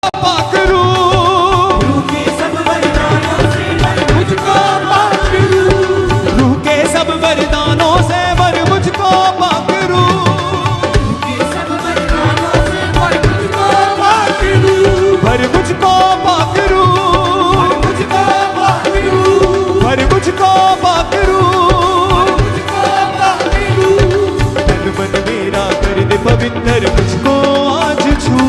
पाकरू, रूह के सब वरदानों से वर मुझको पाकरू, रूह के सब वरदानों से वर मुझको पाकरू, रूह के सब वरदानों से वर मुझको पाकरू, वर मुझको पाकरू, वर मुझको पाकरू, वर मुझको पाकरू, तन मन मेरा कर दे पवित्र मुझको आज छू,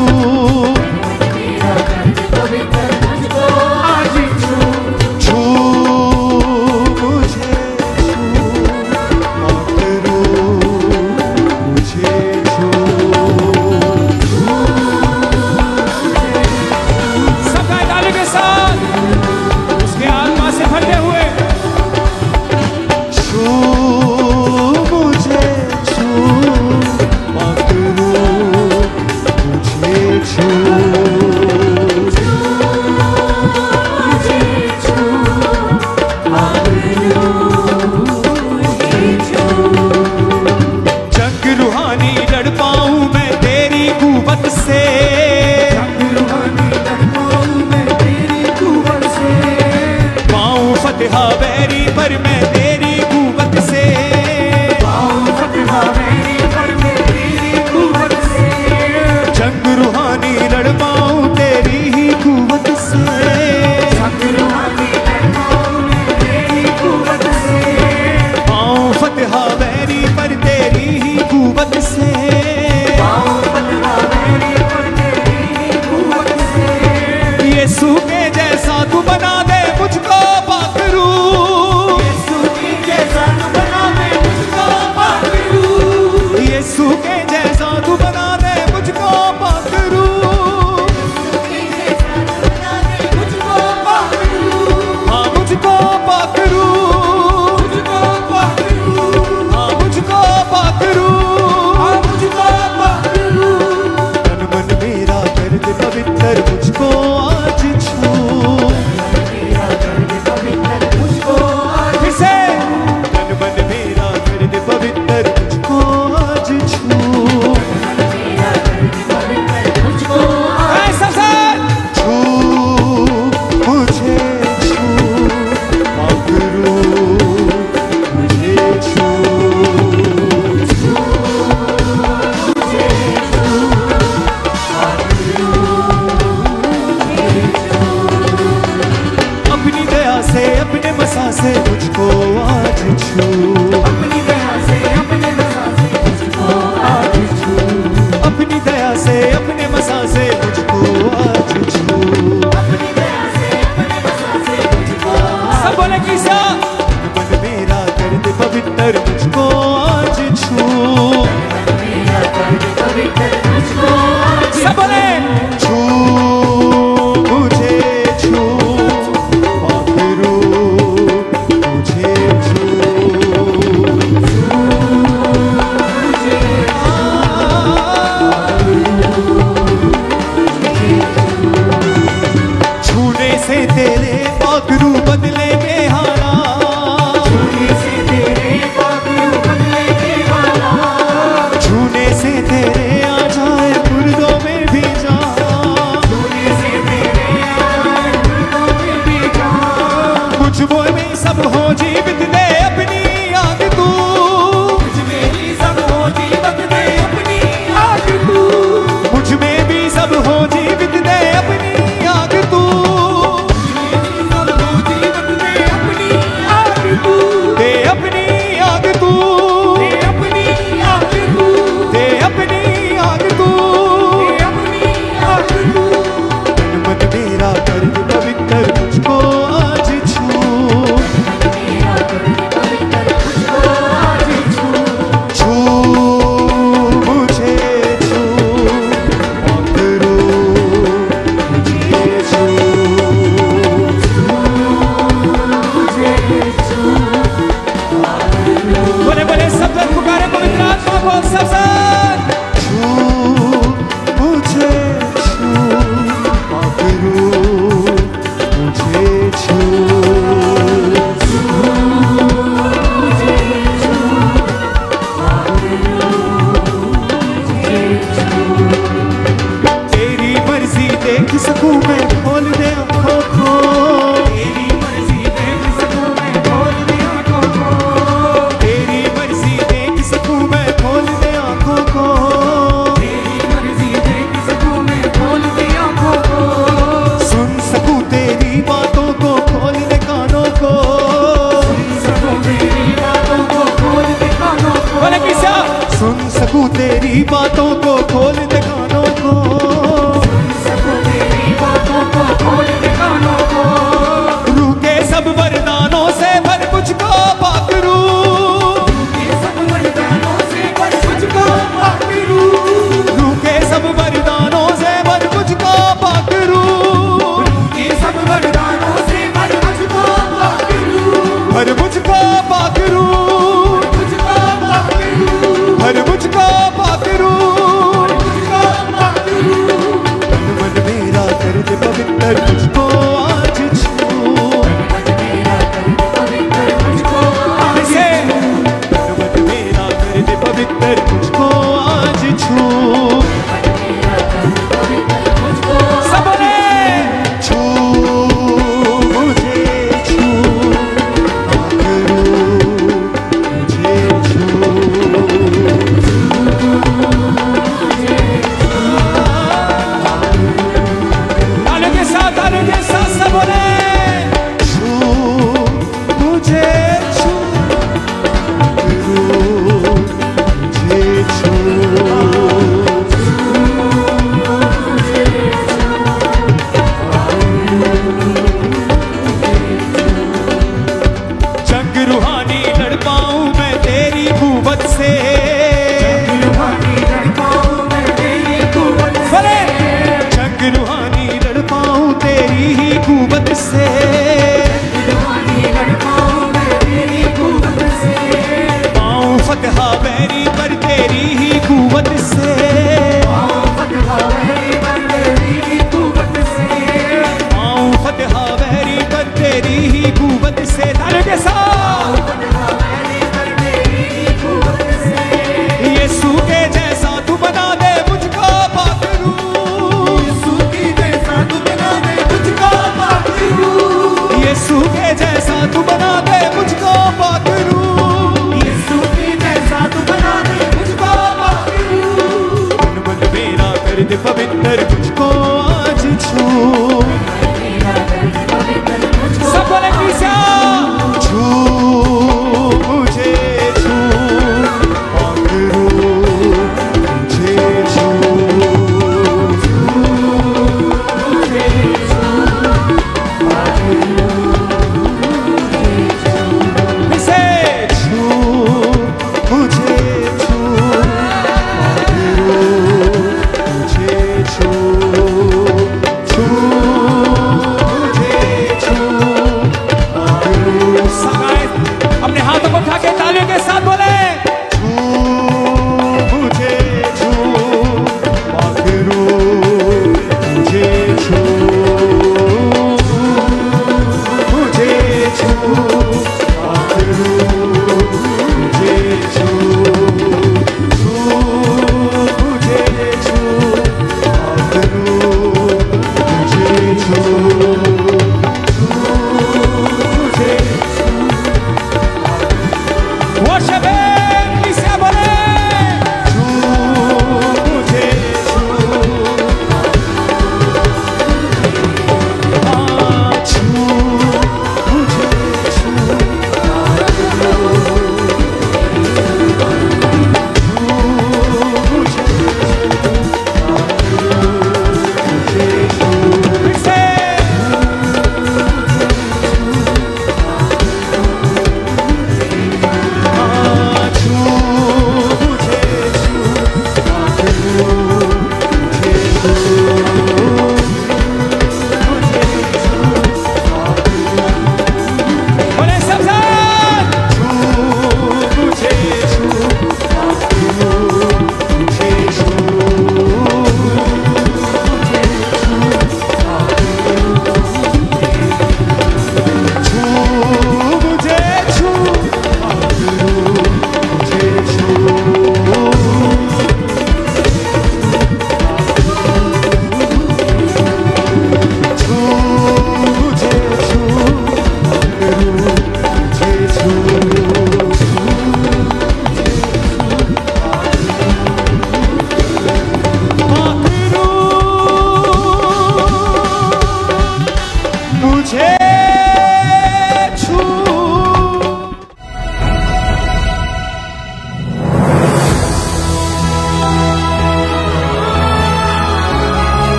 सकूं मैं खोल दे आंखों को, तेरी मर्जी देख सकूं मैं खोल दे आंखों को, तेरी मर्जी देख सकूं मैं खोल दे आंखों को, तेरी मर्जी देख सकूं मैं खोल दे आंखों को, सुन सकूं तेरी बातों को खोल दे कानों को, सुन सकूं तेरी बातों को खोल दे कानों को, बोले किसा सुन सकूं तेरी बातों को खोल दे कानों को, सुन सकूं तेरी बातों को खोल दे कानों को, रूह के सब वरदानों से भर मुझको पाक रूह, ये सब वरदानों से भर मुझको पाक रूह, रूह के सब वरदानों से भर मुझको पाक रूह, ये सब वरदानों से भर मुझको पाक रूह, भर मुझको पाक रूह, मुझको पाक रूह, भर मुझको पाक रूह, मुझको पाक रूह, मन मन मेरा कर दे पवित्र मुझको आज छू, मेरा कर दे पवित्र मुझको आज से मन मन मेरा कर दे पवित्र मुझको आज छू, मेरा कर दे पवित्र मुझको सब बोले छू मुझे छू पाक रूह मुझे छू, तालों के साथ सब बोले छू मुझे छू पाक रूह मुझे छू, जंग रूहानी लड़ पाऊं मैं तेरी कुव्वत से, रूहानी लड़ पाऊं मैं तेरी कुव्वत से, बोले जंग रूहानी लड़ पाऊं तेरी ही कुव्वत से, रूहानी लड़ पाऊं मैं तेरी कुव्वत से, पाऊं फतहा बैरी पर तेरी ही कुव्वत से, पाऊं फतहा मेरी पर तेरी कुव्वत से, पाऊं फतहा बैरी पर तेरी ही कुव्वत से, तालों के साथ फतहा मेरी पर तेरी कुव्वत से, यीशु के जैसा तू बना दे मुझको पाक रूह, यीशु की जैसा तू बना दे मुझको पाक रूह,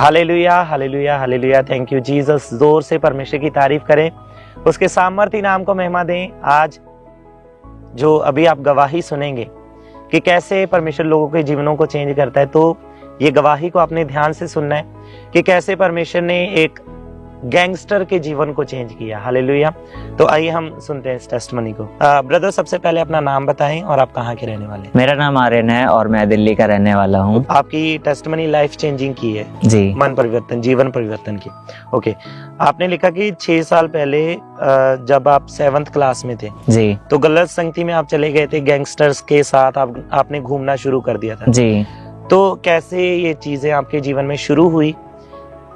hallelujah hallelujah hallelujah. Thank you Jesus. जोर से परमेश्वर की तारीफ करें, उसके सामर्थ्य नाम को महिमा दें। आज जो अभी आप गवाही सुनेंगे कि कैसे परमेश्वर लोगों के जीवनों को चेंज करता है, तो ये गवाही को आपने ध्यान से सुनना है कि कैसे परमेश्वर ने एक गैंगस्टर के जीवन को चेंज किया। हालेलुया। तो आइए हम सुनते हैं इस टेस्टमनी को। ब्रदर, सबसे पहले अपना नाम बताएं और आप कहाँ के रहने वाले हैं? मेरा नाम आर्यन है और मैं दिल्ली का रहने वाला हूँ। आपकी टेस्टमनी लाइफ चेंजिंग की है, जी मन परिवर्तन, जीवन परिवर्तन की। ओके, आपने लिखा कि 6 साल पहले जब आप 7th क्लास में थे जी तो गलत संगति में आप चले गए थे, गैंगस्टर्स के साथ आपने घूमना शुरू कर दिया था। जी। तो कैसे ये चीजें आपके जीवन में शुरू हुई?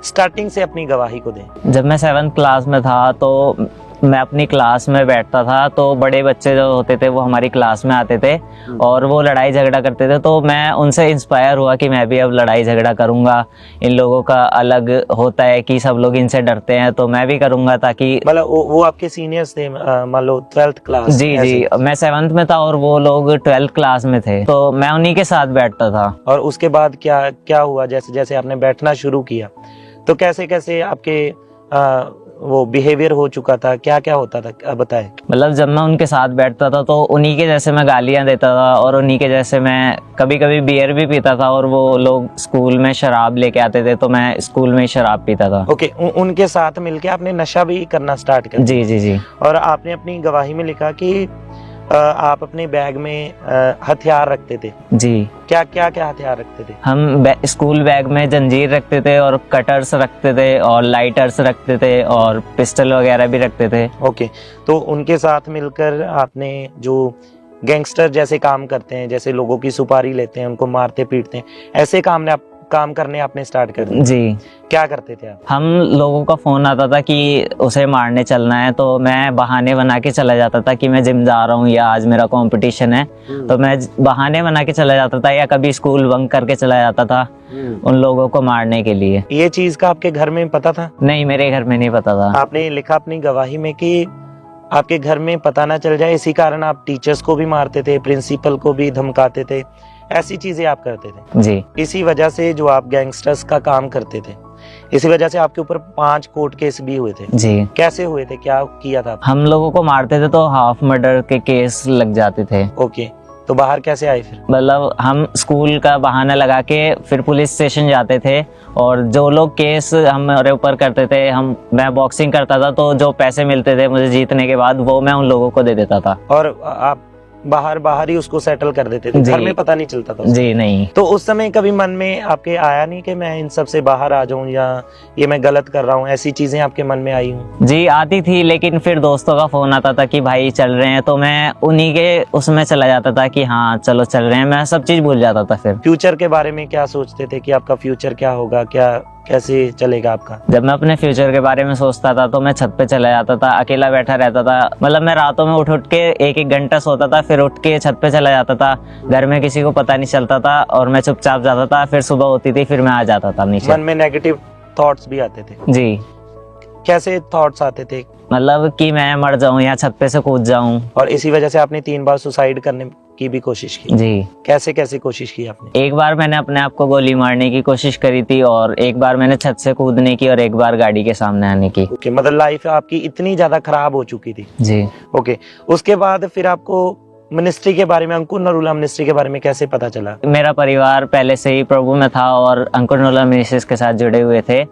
स्टार्टिंग से अपनी गवाही को दें। जब मैं 7th क्लास में था तो मैं अपनी क्लास में बैठता था, तो बड़े बच्चे जो होते थे वो हमारी क्लास में आते थे और वो लड़ाई झगड़ा करते थे, तो मैं उनसे इंस्पायर हुआ कि मैं भी अब लड़ाई झगड़ा करूंगा। इन लोगों का अलग होता है कि सब लोग इनसे डरते हैं, तो मैं भी करूंगा ताकि मतलब वो आपके सीनियर्स थे, मान लो 12th क्लास? जी जी, मैं 7th में था और वो लोग 12th क्लास में थे, तो मैं उन्हीं के साथ बैठता था। और उसके बाद क्या क्या हुआ? जैसे जैसे आपने बैठना शुरू किया तो कैसे कैसे आपके वो बिहेवियर हो चुका था, क्या क्या होता था, बताएं। मतलब जब मैं उनके साथ बैठता था तो उन्हीं के जैसे मैं गालियां देता था और उन्हीं के जैसे मैं कभी कभी बियर भी पीता था, और वो लोग स्कूल में शराब लेके आते थे तो मैं स्कूल में ही शराब पीता था। ओके, उनके साथ मिलके आपने नशा भी करना स्टार्ट कर दिया। जी जी जी। और आपने अपनी गवाही में लिखा कि आप अपने बैग में हथियार रखते थे। जी। क्या क्या क्या हथियार रखते थे? हम स्कूल बैग में जंजीर रखते थे और कटर्स रखते थे और लाइटर्स रखते थे और पिस्टल वगैरह भी रखते थे। ओके, तो उनके साथ मिलकर आपने जो गैंगस्टर जैसे काम करते हैं, जैसे लोगों की सुपारी लेते हैं, उनको मारते पीटते हैं, ऐसे काम करने आपने स्टार्ट कर दिया। जी। क्या करते थे आप? हम लोगों का फोन आता था कि उसे मारने चलना है, तो मैं बहाने बना के चला जाता था कि मैं जिम जा रहा हूँ या आज मेरा कंपटीशन है, तो मैं बहाने बना के चला जाता था या कभी स्कूल बंक करके चला जाता था उन लोगों को मारने के लिए। ये चीज का आपके घर में पता था? नहीं, मेरे घर में नहीं पता था। आपने लिखा अपनी गवाही में कि आपके घर में पता ना चल जाए, इसी कारण आप टीचर्स को भी मारते थे, प्रिंसिपल को भी धमकाते थे, ऐसी चीजें आप करते थे। जी। इसी वजह से जो आप गैंगस्टर्स का काम करते थे, इसी वजह से आपके ऊपर 5 कोर्ट केस भी हुए थे। जी। कैसे हुए थे, क्या किया था? हम लोगों को मारते थे तो हाफ मर्डर के केस लग जाते थे। ओके, तो बाहर कैसे आए फिर? मतलब हम स्कूल का बहाना लगा के फिर पुलिस स्टेशन जाते थे, और जो लोग केस हमारे ऊपर करते थे, मैं बॉक्सिंग करता था, तो जो पैसे मिलते थे मुझे जीतने के बाद वो मैं उन लोगों को दे देता था। और आप बाहर ही उसको सेटल कर देते थे, घर में पता नहीं चलता था? जी नहीं। तो उस समय कभी मन में आपके आया नहीं कि मैं इन सब से बाहर आ जाऊं या ये मैं गलत कर रहा हूं, ऐसी चीजें आपके मन में आई हूं? जी आती थी, लेकिन फिर दोस्तों का फोन आता था कि भाई चल रहे हैं, तो मैं उन्हीं के उसमें चला जाता था कि हाँ चलो चल रहे हैं, मैं सब चीज भूल जाता था। फिर फ्यूचर के बारे में क्या सोचते थे कि आपका फ्यूचर क्या होगा, क्या कैसे चलेगा आपका? जब मैं अपने फ्यूचर के बारे में सोचता था तो मैं छत पे चला जाता था, अकेला बैठा रहता था। मतलब मैं रातों में उठ के 1-1 घंटा सोता था, फिर उठ के छत पे चला जाता था, घर में किसी को पता नहीं चलता था और मैं चुपचाप जाता था। फिर सुबह होती थी, फिर मैं आ जाता था नीचे। मन में नेगेटिव थॉट्स भी आते थे? जी। कैसे थॉट्स आते थे? मतलब कि मैं मर जाऊं या छत पे से कूद जाऊं। और इसी वजह से आपने 3 बार सुसाइड करने की भी कोशिश की? जी। कैसे कैसे कोशिश की आपने? एक बार मैंने अपने आप को गोली मारने की कोशिश करी थी, और एक बार मैंने छत से कूदने की, और एक बार गाड़ी के सामने आने की। ओके, मतलब लाइफ आपकी इतनी ज्यादा खराब हो चुकी थी? जी। ओके, उसके बाद फिर आपको मिनिस्ट्री के बारे में, अंकुर नरूला मिनिस्ट्री के बारे में कैसे पता चला? मेरा परिवार पहले से ही प्रभु में था और अंकुर नरूला मिनिस्ट्रीज के साथ जुड़े हुए थे,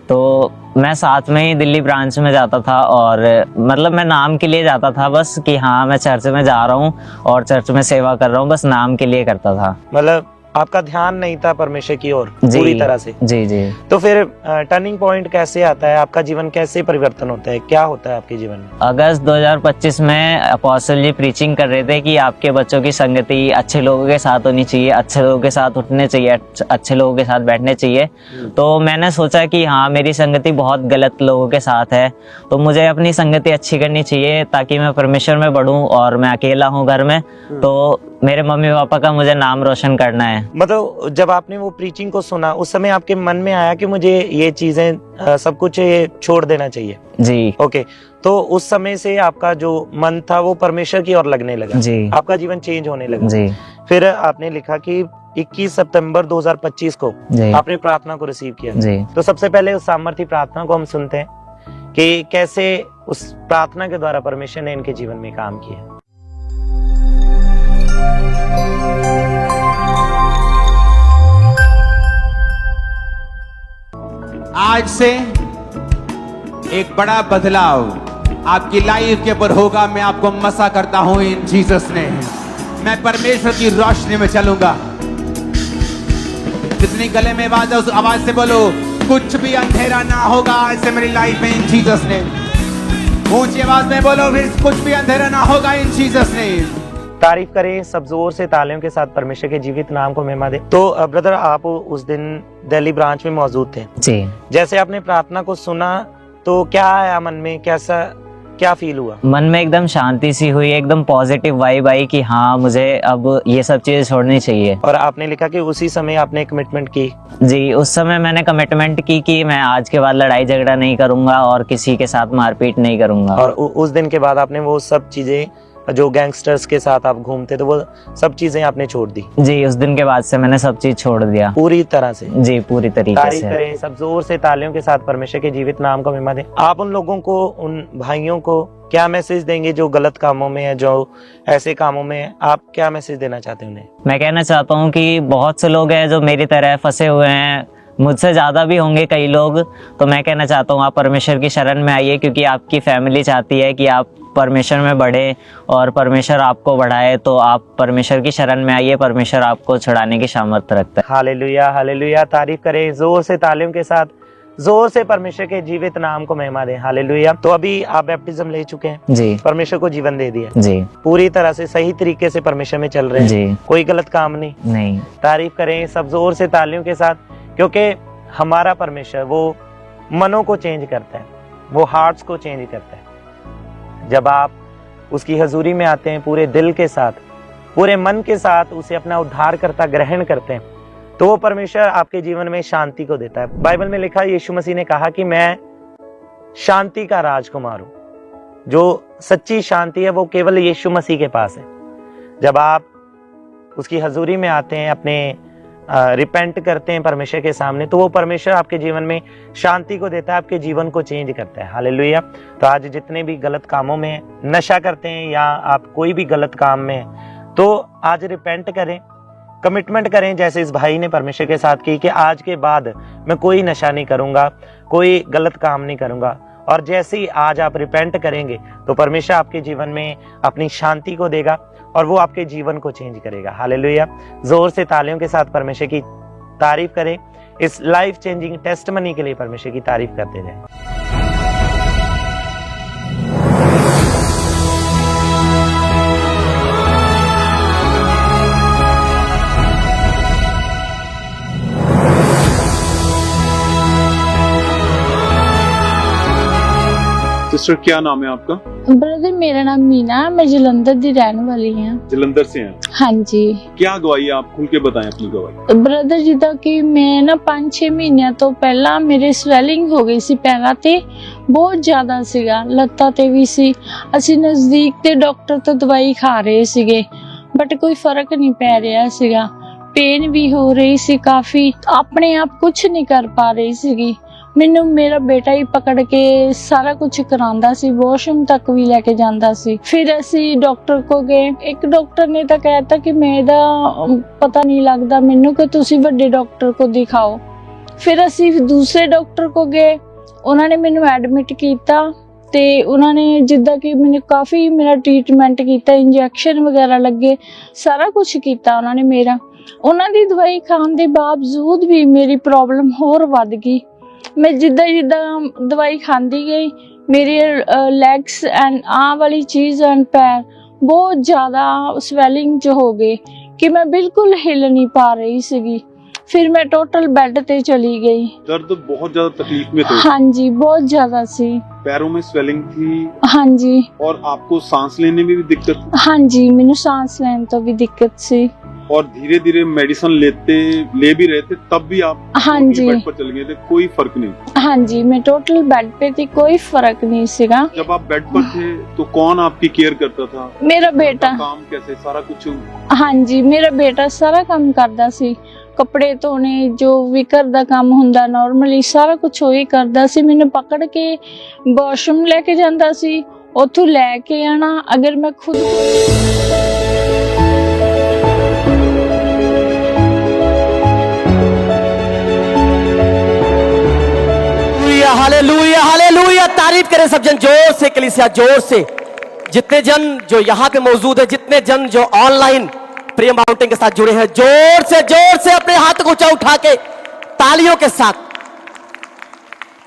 तो मैं साथ में ही दिल्ली ब्रांच में जाता था, और मतलब मैं नाम के लिए जाता था बस कि हाँ मैं चर्च में जा रहा हूँ और चर्च में सेवा कर रहा हूँ, बस नाम के लिए करता था। मतलब आपका ध्यान नहीं था परमेश्वर की ओर पूरी तरह से? जी जी। तो फिर टर्निंग पॉइंट कैसे आता है? आपका जीवन कैसे परिवर्तन होता है? क्या होता है आपके जीवन में? अगस्त 2025 में अपोस्टल जी प्रीचिंग कर रहे थे कि आपके बच्चों की संगति अच्छे लोगों के साथ होनी चाहिए, अच्छे लोगों के साथ उठने चाहिए, अच्छे लोगों के साथ बैठने चाहिए। तो मैंने सोचा कि हाँ मेरी संगति बहुत गलत लोगों के साथ है, तो मुझे अपनी संगति अच्छी करनी चाहिए ताकि मैं परमेश्वर में बढ़ूं, और मैं अकेला हूँ घर में, तो मेरे मम्मी पापा का मुझे नाम रोशन करना है। मतलब जब आपने वो प्रीचिंग को सुना, उस समय आपके मन में आया कि मुझे ये चीजें सब कुछ ये छोड़ देना चाहिए? जी। ओके, तो उस समय से आपका जो मन था वो परमेश्वर की ओर लगने लगा? जी। आपका जीवन चेंज होने लगा? जी। फिर आपने लिखा कि 21 सितंबर 2025 को जी आपने प्रार्थना को रिसीव किया। जी तो सबसे पहले उस सामर्थी प्रार्थना को हम सुनते हैं कि कैसे उस प्रार्थना के द्वारा परमेश्वर ने इनके जीवन में काम किया। आज से एक बड़ा बदलाव आपकी लाइफ के ऊपर होगा। मैं आपको मसा करता हूं इन जीसस ने। मैं परमेश्वर की रोशनी में चलूंगा। जितनी गले में आवाज है उस आवाज से बोलो, कुछ भी अंधेरा ना होगा आज से मेरी लाइफ में इन जीसस ने। ऊंची आवाज में बोलो फिर, कुछ भी अंधेरा ना होगा इन जीसस ने। तारीफ करें सब जोर से तालियों के साथ परमेश्वर के जीवित नाम को महिमा दे। तो ब्रदर आप उस दिन दिल्ली ब्रांच में मौजूद थे। जी। जैसे आपने प्रार्थना को सुना तो क्या आया मन में, क्या फील हुआ? मन में एकदम शांति सी हुई, एकदम पॉजिटिव वाइब आई कि हाँ मुझे अब ये सब चीजें छोड़नी चाहिए। और आपने लिखा कि उसी समय आपने कमिटमेंट की। जी, उस समय मैंने कमिटमेंट की कि मैं आज के बाद लड़ाई झगड़ा नहीं करूंगा और किसी के साथ मारपीट नहीं करूंगा। और उस दिन के बाद आपने वो सब चीजें, जो गैंगस्टर्स के साथ आप घूमते थे, वो सब चीजें आपने छोड़ दी। जी, उस दिन के बाद से मैंने सब चीज छोड़ दिया पूरी तरह से। जी, पूरी तरीके तारीफ से। करें सब जोर से तालियों के साथ परमेश्वर के जीवित नाम को महिमा दें। आप उन लोगों को, उन भाइयों को क्या मैसेज देंगे जो गलत कामों में है, जो ऐसे कामों में है? आप क्या मैसेज देना चाहते हैं उन्हें? मैं कहना चाहता हूँ कि बहुत से लोग हैं जो मेरी तरह फंसे हुए हैं, मुझसे ज्यादा भी होंगे कई लोग। तो मैं कहना चाहता हूँ आप परमेश्वर की शरण में आइए, क्योंकि आपकी फैमिली चाहती है कि आप परमेश्वर में बढ़े और परमेश्वर आपको बढ़ाए। तो आप परमेश्वर की शरण में आइए, परमेश्वर आपको छुड़ाने की सामर्थ्य रखता है। Hallelujah, hallelujah. तारीफ करें जोर से तालियों के साथ, जोर से परमेश्वर के जीवित नाम को महिमा दें। हालेलुया। तो अभी आप बैप्टिज्म ले चुके हैं, जी, परमेश्वर को जीवन दे दिया, जी, पूरी तरह से सही तरीके से परमेश्वर में चल रहे हैं, जी, कोई गलत काम नहीं। नहीं। तारीफ करें सब जोर से तालियों के साथ, क्योंकि हमारा परमेश्वर वो मनों को चेंज करता है, वो हार्ट्स को चेंज करता है। जब आप उसकी हजूरी में आते हैं पूरे दिल के साथ, पूरे मन के साथ उसे अपना उद्धारकर्ता ग्रहण करते हैं, तो वो परमेश्वर आपके जीवन में शांति को देता है। बाइबल में लिखा, यीशु मसीह ने कहा कि मैं शांति का राजकुमार हूं। जो सच्ची शांति है वो केवल यीशु मसीह के पास है। जब आप उसकी हजूरी में आते हैं, अपने रिपेंट करते हैं परमेश्वर के सामने, तो वो परमेश्वर आपके जीवन में शांति को देता है, आपके जीवन को चेंज करता है। हालेलुया। तो आज जितने भी गलत कामों में नशा करते हैं या आप कोई भी गलत काम में, तो आज रिपेंट करें, कमिटमेंट करें, जैसे इस भाई ने परमेश्वर के साथ की कि आज के बाद मैं कोई नशा नहीं करूंगा, कोई गलत काम नहीं करूंगा। और जैसे ही आज आप रिपेंट करेंगे तो परमेश्वर आपके जीवन में अपनी शांति को देगा और वो आपके जीवन को चेंज करेगा। हालेलुया। जोर से तालियों के साथ परमेश्वर की तारीफ करें। इस लाइफ चेंजिंग टेस्टमनी के लिए परमेश्वर की तारीफ करते जाएं। सिस्टर क्या नाम है आपका? ब्रदर मेरा नाम मीना है, मैं जलंधर दी रहने वाली ਹਾਂ। जलंधर से हैं? हाँ जी। क्या गवाही है, आप खुल के बताएं अपनी गवाही। ब्रदर ਜਿੱਦਾਂ ਕਿ ਮੈਂ ਨਾ 5-6 ਮਹੀਨਿਆਂ ਤੋਂ ਪਹਿਲਾਂ ਮੇਰੇ ਸਵੈਲਿੰਗ ਹੋ ਗਈ ਸੀ ਪੈਰਾਂ ਤੇ, ਬਹੁਤ ਜ਼ਿਆਦਾ ਸੀਗਾ, ਲੱਤਾਂ ਤੇ ਵੀ ਸੀ। ਅਸੀਂ ਨਜ਼ਦੀਕ ਤੇ ਡਾਕਟਰ ਤੋਂ ਦਵਾਈ ਖਾ ਰਹੇ ਸੀਗੇ, ਬਟ ਕੋਈ ਫਰਕ ਨਹੀਂ ਪੈ ਰਿਹਾ ਸੀਗਾ। ਪੇਨ ਵੀ ਹੋ ਰਹੀ ਸੀ ਕਾਫੀ, ਆਪਣੇ ਆਪ ਕੁਝ ਨਹੀਂ ਕਰ ਪਾ ਰਹੀ ਸੀਗੀ। ਮੈਨੂੰ ਮੇਰਾ ਬੇਟਾ ਹੀ ਪਕੜ ਕੇ ਸਾਰਾ ਕੁਝ ਕਰਾਉਂਦਾ ਸੀ, ਵਾਸ਼ਰੂਮ ਤੱਕ ਵੀ ਲੈ ਕੇ ਜਾਂਦਾ ਸੀ। ਫਿਰ ਅਸੀਂ ਡਾਕਟਰ ਕੋ ਗਏ, ਇੱਕ ਡਾਕਟਰ ਨੇ ਤਾਂ ਕਹਿਤਾ ਕਿ ਮੈਂ ਇਹਦਾ ਪਤਾ ਨਹੀਂ ਲੱਗਦਾ ਮੈਨੂੰ, ਕਿ ਤੁਸੀਂ ਵੱਡੇ ਡਾਕਟਰ ਕੋ ਦਿਖਾਓ। ਫਿਰ ਅਸੀਂ ਦੂਸਰੇ ਡਾਕਟਰ ਕੋ ਗਏ, ਉਹਨਾਂ ਨੇ ਮੈਨੂੰ ਐਡਮਿਟ ਕੀਤਾ ਤੇ ਉਹਨਾਂ ਨੇ ਜਿੱਦਾਂ ਕਿ ਮੈਨੂੰ ਕਾਫੀ ਮੇਰਾ ਟ੍ਰੀਟਮੈਂਟ ਕੀਤਾ, ਇੰਜੈਕਸ਼ਨ ਵਗੈਰਾ ਲੱਗੇ, ਸਾਰਾ ਕੁਝ ਕੀਤਾ ਉਹਨਾਂ ਨੇ ਮੇਰਾ। ਉਹਨਾਂ ਦੀ ਦਵਾਈ ਖਾਣ ਦੇ ਬਾਵਜੂਦ ਵੀ ਮੇਰੀ ਪ੍ਰੋਬਲਮ ਹੋਰ ਵੱਧ ਗਈ। मैं जिदा जिदा दवाई खाती गई, मेरे लैग्स एंड आह वाली चीज़ एंड पैर बहुत ज़्यादा स्वेलिंग जो हो गए कि मैं बिल्कुल हिल नहीं पा रही सी। फिर मैं टोटल बेड ते चली गई। दर्द बहुत ज्यादा तकलीफ में थे? हाँ जी, बहुत ज्यादा सी। पैरों में स्वेलिंग थी? हाँ जी। और आपको सांस लेने में भी दिक्कत? हाँ जी, मैनू सांस लेने तो भी दिक्कत सी। और धीरे धीरे मेडिसिन ले भी रहे थे, तब भी आप हाँ जी। बेड पर चल गए थे, कोई फर्क नहीं? हाँ जी, मैं टोटल बेड पे थी, कोई फर्क नहीं सीगा। जब आप बेड पर थे तो कौन आपकी केयर करता था? मेरा बेटा। काम कैसे, सारा कुछ? हाँ जी, मेरा बेटा सारा काम करदा सी, कपड़े धोने, जो भी घर दा काम हुंदा नॉर्मली सारा कुछ वही करदा सी। मैंने पकड़ के वॉशरूम लेके जांदा सी, उथों लेके आना। अगर मैं खुद हालेलुया हालेलुया, तारीफ करें सब जन जोर से, कलीसिया जोर से। जितने जन जो यहाँ पे मौजूद है, जितने जन जो ऑनलाइन प्रेम माउंटेन के साथ जुड़े हैं, जोर से अपने हाथ को ऊंचा उठा के तालियों के साथ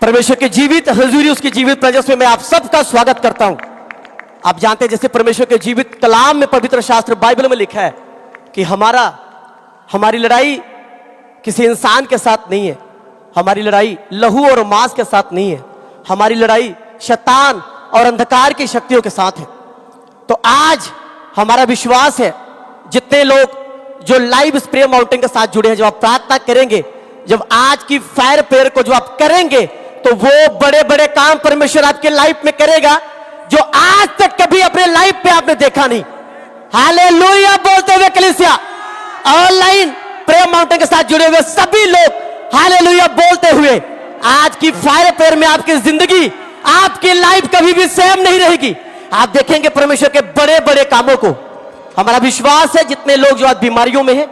परमेश्वर के जीवित हुजूरी, उसकी जीवित प्रेजेंस में मैं आप सबका स्वागत करता हूं। आप जानते हैं जैसे परमेश्वर के जीवित कलाम में, पवित्र शास्त्र बाइबल में लिखा है कि हमारी लड़ाई किसी इंसान के साथ नहीं है, हमारी लड़ाई लहू और मांस के साथ नहीं है, हमारी लड़ाई शैतान और अंधकार की शक्तियों के साथ है। तो आज हमारा विश्वास है, जितने लोग जो लाइव प्रेयर माउंटेन के साथ जुड़े हैं, जब आप प्रार्थना करेंगे, जब आज की फायर प्रेयर को जो आप करेंगे, तो वो बड़े बड़े काम परमेश्वर आपके लाइफ में करेगा जो आज तक कभी अपने लाइफ में आपने देखा नहीं। हालेलुया बोलते हुए कलीसिया, ऑनलाइन प्रेयर माउंटेन के साथ जुड़े हुए सभी लोग हालेलुया बोलते हुए, आज की फायर प्रेयर में आपकी जिंदगी, आपकी लाइफ कभी भी सेम नहीं रहेगी। आप देखेंगे परमेश्वर के बड़े बड़े कामों को। हमारा विश्वास है जितने लोग जो आज बीमारियों में हैं,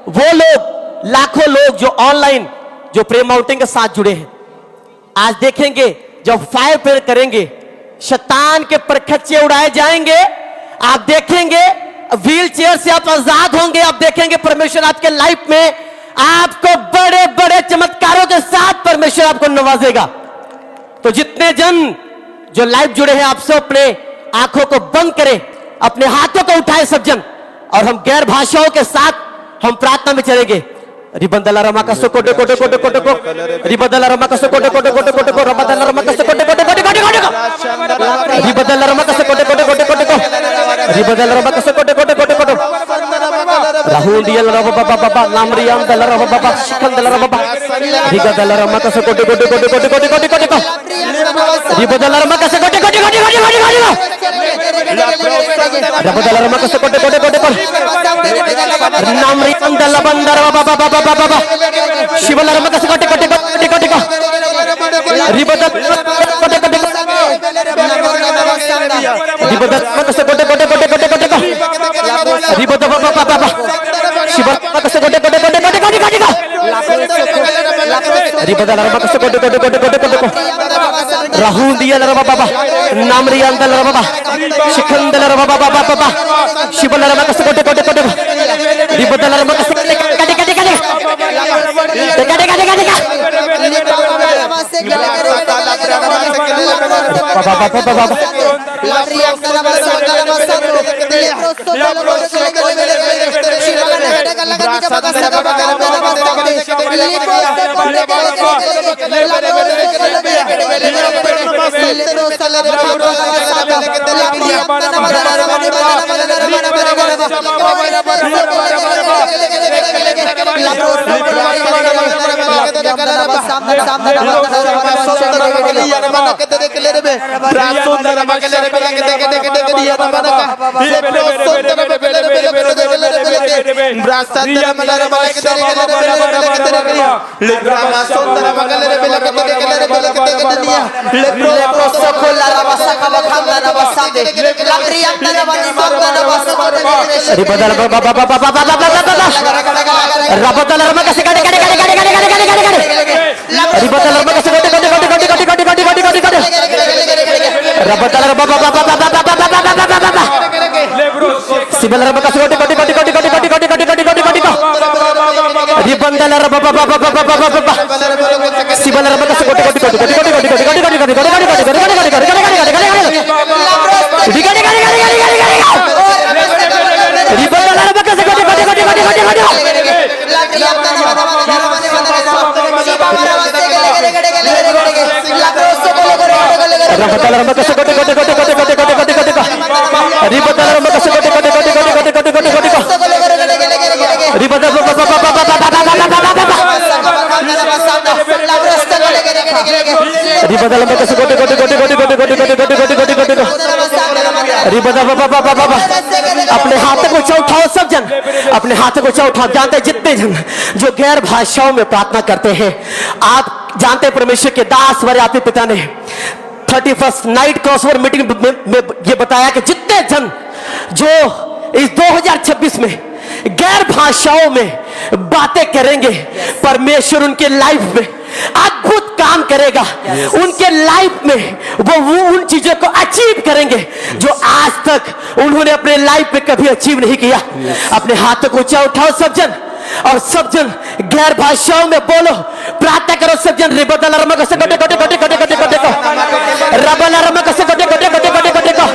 वो लोग, लाखों लोग जो ऑनलाइन जो प्रेयर माउंटेन के साथ जुड़े हैं, आज देखेंगे जब फायर प्रेयर करेंगे, शैतान के परखच्चे उड़ाए जाएंगे। आप देखेंगे व्हील चेयर से आप आजाद होंगे। आप देखेंगे परमेश्वर आपके लाइफ में आपको बड़े बड़े चमत्कारों के साथ परमेश्वर आपको नवाजेगा। तो जितने जन जो लाइव जुड़े हैं, आप सब अपने आंखों को बंद करें, अपने हाथों को उठाएं सब जन, और हम गैर भाषाओं के साथ हम प्रार्थना में चलेंगे। रिबंदला रमा का कोटे कोटे कोटे कोटे को, रिबंदला रमा का कोटे कोटे कोटे कोटे को, रबदला रमा का कोटे कोटे कोटे कोटे कोटे को, रिबंदला रमा का कोटे कोटे कोटे कोटे को, रिबंदला रमा का कोटे कोटे कोटे कोटे, राहुल दिया लरा बाबा बाबा, नामरियाम दला रमा बाबा, शिखन दला रमा बाबा, रिबंदला रमा का कोटे कोटे कोटे कोटे कोटे कोटे कोटे को, रिबंदला रमा का कोटे कोटे कोटे कोटे कोटे कोटे को, रबदला रमा का कोटे कोटे कोटे को, नामरियाम दला बंदर बाबा बाबा बाबा, शिवला रमा का कोटे कोटे कोटे कोटे को, रिबंदला कोटे कोटे रिबंदला रमा का कोटे कोटे कोटे कोटे कोटे को, रिबंदला बाबा बाबा, शिवला रमा का कोटे कोटे कोटे कोटे कोटे कोटे को, रिबंदला रमा का कोटे कोटे कोटे कोटे कोटे को, राहुल दिया लरा बाबा, नामरियाम दला बाबा, शिखन दला बाबा बाबा बाबा, शिवला रमा का कोटे कोटे कोटे को, रिबंदला रमा का कोटे कोटे कोटे कोटे रिबदल में कैसे गोटे गोटे गोटे गोटे गोटे गोटे गोटे गोटे गोटे गोटे गोटे रिबदल बाबा अपने हाथ को ऊंचा उठाओ सब जन, अपने हाथ को ऊंचा उठाओ। जानते हैं जितने जन जो गैर भाषाओं में प्रार्थना करते हैं, आप जानते हैं परमेश्वर के दास हमारे आपके पिता ने 31st नाइट क्रॉसओवर मीटिंग में ये बताया कि जितने जन जो इस 2026 में गैर भाषाओं में बातें करेंगे, परमेश्वर उनके लाइफ में अद्भुत काम करेगा। उनके लाइफ में वो उन चीजों को अचीव करेंगे जो आज तक उन्होंने अपने लाइफ में कभी अचीव नहीं किया। अपने हाथों को ऊंचा उठाओ सब जन, और सब जन गैर भाषाओं में बोलो, प्रार्थना करो सब जन। रिबदल रमक से गोटे गोटे गोटे गोटे गोटे गोटे को रबल रमक से गोटे गोटे गोटे गोटे गोटे को।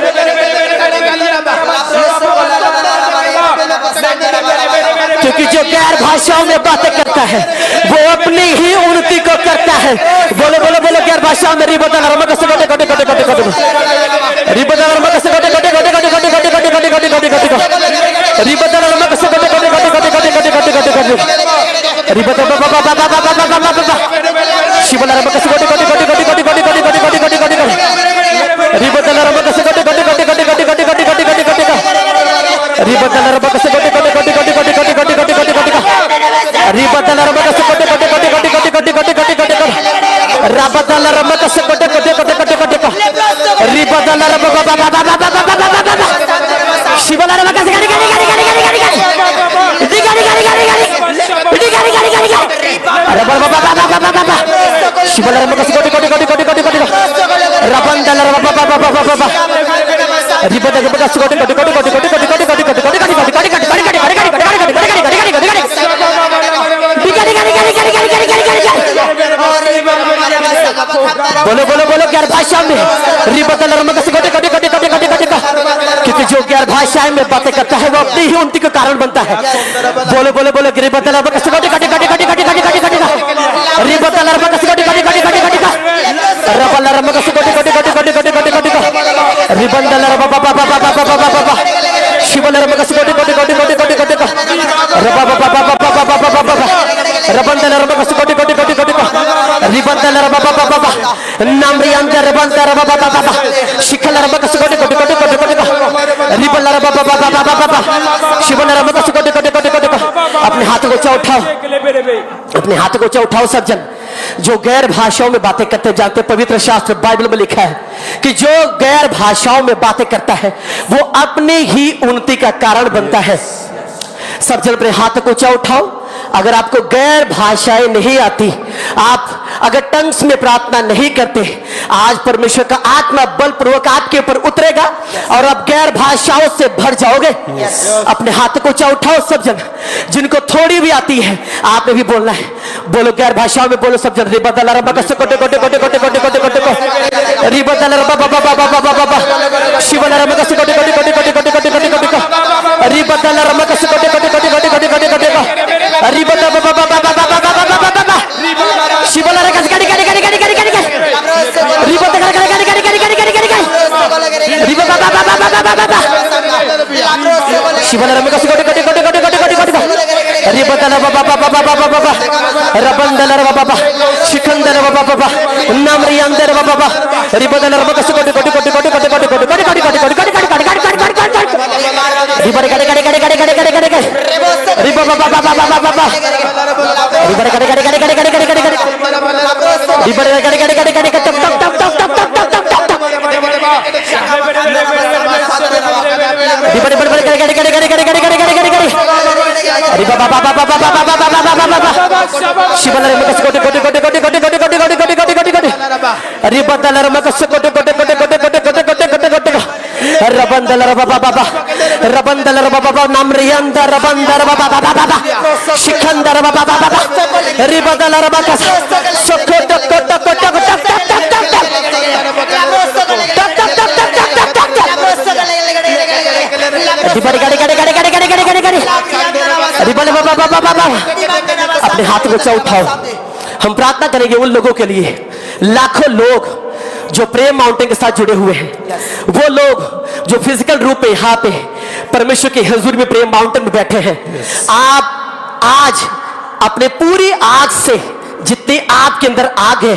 क्योंकि जो गैर भाषाओं में बातें करता है वो अपनी ही उन्नति को करता है। बोलो बोलो बोलो गैर भाषाओं में रिबदल रमक से गोटे गोटे गोटे गोटे गोटे रिबदल रमक से गोटे गोटे गोटे गोटे गोटे गोटे गोटे गोटे गोटे गोटे गोटे रिबदल रमक से गोटे गोटे गोटे गोटे गोटे गोटे गोटे गोटे गोटे रिबदल बाबा बाबा बाबा बाबा बाबा शिवला रमक से गोटे गोटे गोटे गोटे गोटे गोटे गोटे गोटे गोटे गोटे गोटे रिबदल रमक से गोटे गोटे गोटे गोटे गोटे गोटे गोटे गोटे गोटे गोटे रिबदल रमक से गोटे गोटे गोटे गोटे गोटे गोटे गोटे गोटे गोटे गोटे रिबदल रमक से गोटे गोटे गोटे गोटे गोटे गोटे गोटे गोटे गोटे रबदल रमक से गोटे गोटे गोटे गोटे गोटे रिबदल रमक बाबा बाबा बाबा बाबा बाबा शिवला रमक से गाड़ी गाड़ी गाड़ी गाड़ी गाड़ी गाड़ी गाड़ी गाड़ी गाड़ी गाड़ी गाड़ी गाड़ी गाड़ी अरे बाबा बाबा बाबा बाबा शिवला रमक से गोटे गोटे गोटे गोटे गोटे गोटे रबदल रमक बाबा बाबा बाबा रिबदल रमक से गोटे गोटे गोटे गोटे गोटे गोटे गोटे गोटे गोटे गोटे बोलो बोलो बोलो गैर भाषा में रिबदल रमक से गोटे गोटे गोटे गोटे गोटे गोटे। क्योंकि जो गैर भाषाएं में बातें करता है वो अपनी ही उन्नति का कारण बनता है। बोलो बोलो बोलो रिबदल रमक से गोटे गोटे गोटे गोटे गोटे गोटे गोटे गोटे रिबदल रमक से गोटे गोटे गोटे गोटे गोटे रबल रमक से गोटे गोटे गोटे गोटे गोटे गोटे गोटे रिबदल रमक बाबा बाबा बाबा बाबा बाबा शिवल रमक से गोटे गोटे गोटे गोटे गोटे गोटे रबा बाबा बाबा बाबा बाबा बाबा रबंदल रमक से गोटे गोटे गोटे गोटे रिबंदल रबा बाबा बाबा नामरी अंदर रबंदल रबा बाबा बाबा शिखल रमक से गोटे गोटे गोटे गोटे गोटे रिबल रबा बाबा बाबा बाबा शिवल रमक से गोटे गोटे गोटे गोटे। अपने हाथ को ऊंचा उठाओ, अपने हाथ को ऊंचा उठाओ सब जन। जो गैर भाषाओं में बातें करते, जानते पवित्र शास्त्र बाइबल में लिखा है कि जो गैर भाषाओं में बातें करता है वो अपनी ही उन्नति का कारण बनता है। सब जन अपने हाथ को ऊंचा उठाओ। अगर आपको गैर भाषाएं नहीं आती, आप अगर टंग्स में प्रार्थना नहीं करते, आज परमेश्वर का आत्मा बलपूर्वक आपके ऊपर उतरेगा और आप गैर भाषाओं से भर जाओगे। अपने हाथ को ऊंचा उठाओ सब जन। जिनको थोड़ी भी आती है आपने भी बोलना है। बोलो गैर भाषाओं में बोलो सब जन। रिबदल रमक से गोटे गोटे गोटे गोटे गोटे गोटे गोटे रिबदल रबा बाबा बाबा बाबा बाबा शिवल रमक से गोटे गोटे गोटे गोटे गोटे गोटे गोटे गोटे रिबदल रमक से गोटे गोटे गोटे गोटे गोटे गोटे गोटे रिबदल बाबा बाबा बाबा बाबा बाबा बाबा शिवल रमक से गाड़ी गाड़ी गाड़ी गाड़ी गाड़ी गाड़ी रिबदल गाड़ी गाड़ी गाड़ी गाड़ी गाड़ी गाड़ी गाड़ी रिबदल बाबा बाबा बाबा बाबा शिवल रमक से गोटे गोटे गोटे गोटे गोटे गोटे गोटे रिबदल बाबा बाबा बाबा बाबा रबंदल बाबा बाबा शिखंदल बाबा बाबा नामरी अंदर बाबा बाबा रिबदल रमक से गोटे गोटे गोटे गोटे गोटे गोटे गोटे गोटे गोटे गोटे गोटे गोटे गोटे रिबदल गाड़ी गाड़ी गाड़ी गाड़ी गाड़ी गाड़ी गाड़ी रिबा बाबा बाबा बाबा बाबा रिबदल गाड़ी गाड़ी गाड़ी गाड़ी गाड़ी गाड़ी गाड़ी रिबदल गाड़ी गाड़ी गाड़ी गाड़ी टक टक टक टक टक टक टक टक रिबदल गाड़ी गाड़ी गाड़ी गाड़ी गाड़ी गाड़ी गाड़ी गाड़ी गाड़ी गाड़ी रिबा बाबा बाबा बाबा बाबा बाबा बाबा शिवल रमक से गोटे गोटे गोटे गोटे गोटे गोटे गोटे गोटे गोटे गोटे गोटे गोटे रिबदल रमक से गोटे गोटे गोटे गोटे गोटे गोटे गोटे गोटे गोटे रबंदल रबा बाबा रबंदल रबा बाबा नामरी अंदर रबंदल बाबा बाबा बाबा शिखंदर बाबा बाबा रिबदल रबा का सोको टक टक टक टक टक टक रिबदल गाड़ी गाड़ी गाड़ी गाड़ी गाड़ी गाड़ी गाड़ी गाड़ी रिबदल बाबा बाबा बाबा। अपने हाथ को ऊंचा उठाओ। हम प्रार्थना करेंगे उन लोगों के लिए, लाखों लोग जो प्रेम माउंटेन के साथ जुड़े हुए हैं, वो लोग जो फिजिकल रूप में यहाँ पे परमेश्वर की हुजूर में प्रेम माउंटेन में बैठे हैं। आप आज अपने पूरी आग से जितनी आपके अंदर आग है,